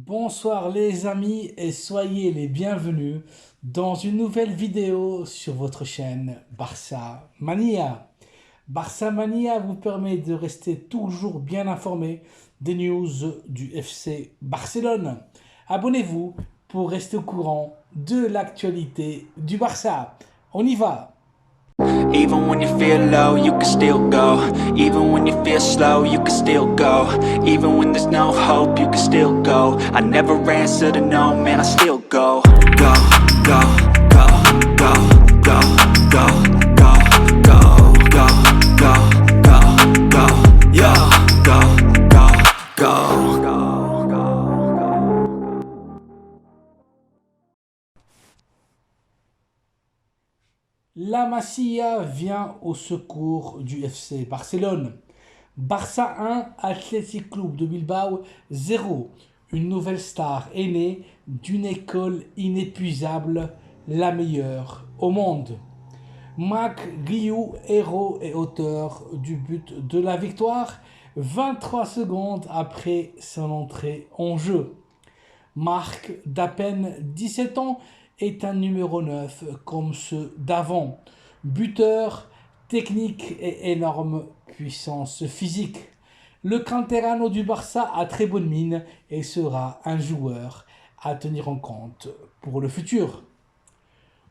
Bonsoir les amis et soyez les bienvenus dans une nouvelle vidéo sur votre chaîne Barça Mania. Barça Mania vous permet de rester toujours bien informé des news du FC Barcelone. Abonnez-vous pour rester au courant de l'actualité du Barça. On y va! Even when you feel low, you can still go. Even when you feel slow, you can still go. Even when there's no hope, you can still go. I never answer to no, man, I still go. Go, go, go, go, go, go, go, go, go, go, go, go, yo, go, go, go. La Masia vient au secours du FC Barcelone. Barça 1, Athletic Club de Bilbao 0. Une nouvelle star est née d'une école inépuisable, la meilleure au monde. Mac Guiou, héros et auteur du but de la victoire, 23 secondes après son entrée en jeu. Marc, d'à peine 17 ans, est un numéro 9 comme ceux d'avant. Buteur, technique et énorme puissance physique. Le canterano du Barça a très bonne mine et sera un joueur à tenir en compte pour le futur.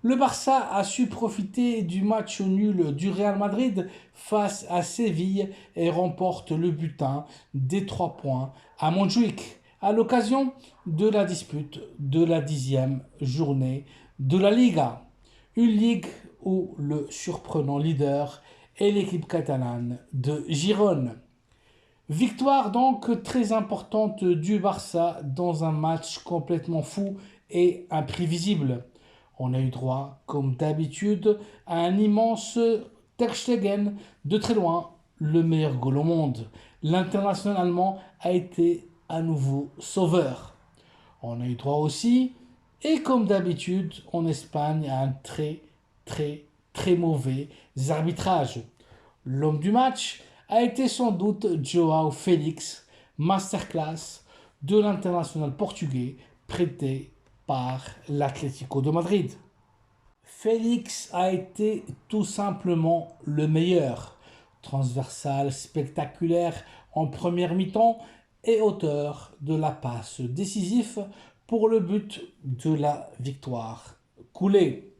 Le Barça a su profiter du match nul du Real Madrid face à Séville et remporte le butin des 3 points à Montjuïc à l'occasion de la dispute de la 10e journée de la Liga. Une ligue où le surprenant leader est l'équipe catalane de Girone. Victoire donc très importante du Barça dans un match complètement fou et imprévisible. On a eu droit, comme d'habitude, à un immense Ter Stegen, de très loin, le meilleur goal au monde. L'international allemand a été à nouveau sauveur. On a eu droit aussi, et comme d'habitude, en Espagne, à un très mauvais arbitrage. L'homme du match a été sans doute Joao Félix, masterclass de l'international portugais prêté par l'Atlético de Madrid. Félix a été tout simplement le meilleur, transversal, spectaculaire en première mi-temps et auteur de la passe décisive pour le but de la victoire coulée.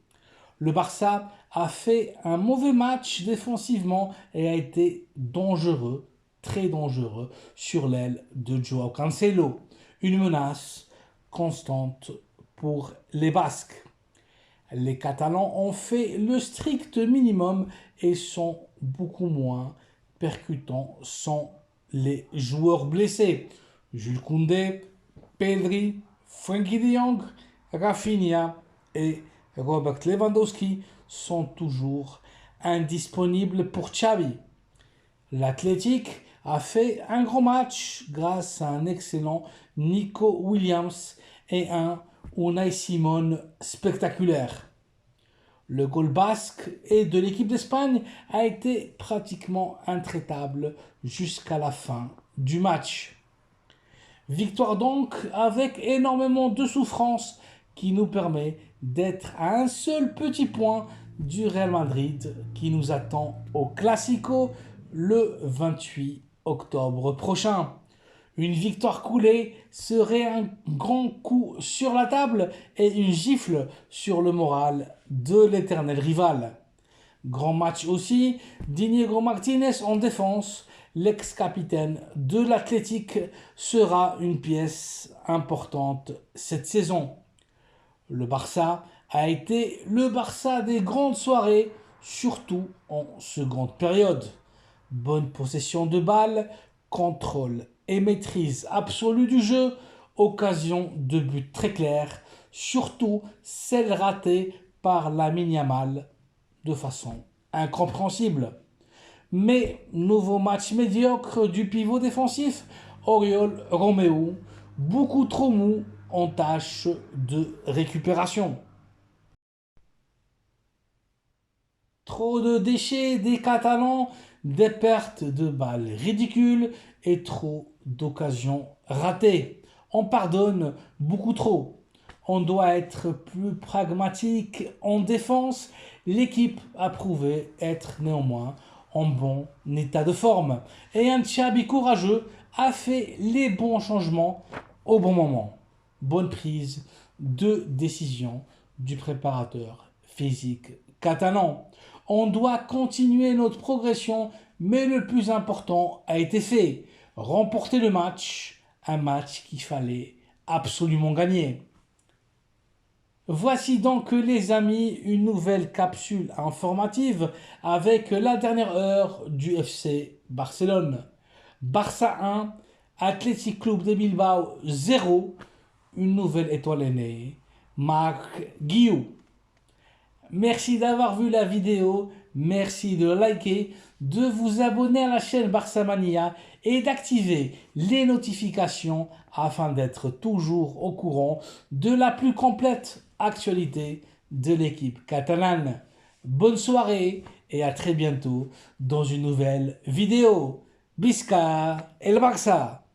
Le Barça a fait un mauvais match défensivement et a été dangereux, très dangereux, sur l'aile de Joao Cancelo. Une menace constante pour les Basques. Les Catalans ont fait le strict minimum et sont beaucoup moins percutants sans les joueurs blessés. Jules Koundé, Pedri, Frenkie de Jong, Rafinha et Robert Lewandowski sont toujours indisponibles pour Xavi. L'Athletic a fait un grand match grâce à un excellent Nico Williams et un Unai Simon spectaculaire. Le goal basque et de l'équipe d'Espagne a été pratiquement intraitable jusqu'à la fin du match. Victoire donc avec énormément de souffrance qui nous permet d'être à un seul petit point du Real Madrid qui nous attend au Classico le 28 octobre prochain. Une victoire coulée serait un grand coup sur la table et une gifle sur le moral de l'éternel rival. Grand match aussi d'Inigo Martinez en défense. L'ex-capitaine de l'Athletic sera une pièce importante cette saison. Le Barça a été le Barça des grandes soirées, surtout en seconde période. Bonne possession de balle, contrôle et maîtrise absolue du jeu, occasion de but très clair, surtout celle ratée par Lamine Yamal de façon incompréhensible. Mais nouveau match médiocre du pivot défensif, Oriol Romeu, beaucoup trop mou en tâche de récupération. Trop de déchets des Catalans, des pertes de balles ridicules et trop d'occasions ratées. on pardonne beaucoup trop. On doit être plus pragmatique en défense. L'équipe a prouvé être néanmoins en bon état de forme. Et un Xabi courageux a fait les bons changements au bon moment. Bonne prise de décision du préparateur physique catalan. On doit continuer notre progression, mais le plus important a été fait. Remporter le match, un match qu'il fallait absolument gagner. Voici donc les amis une nouvelle capsule informative avec la dernière heure du FC Barcelone. Barça 1, Athletic Club de Bilbao 0, une nouvelle étoile est née, Marc Guiou. Merci d'avoir vu la vidéo, merci de liker, de vous abonner à la chaîne Barça Mania et d'activer les notifications afin d'être toujours au courant de la plus complète actualité de l'équipe catalane. Bonne soirée et à très bientôt dans une nouvelle vidéo. Visca el Barça!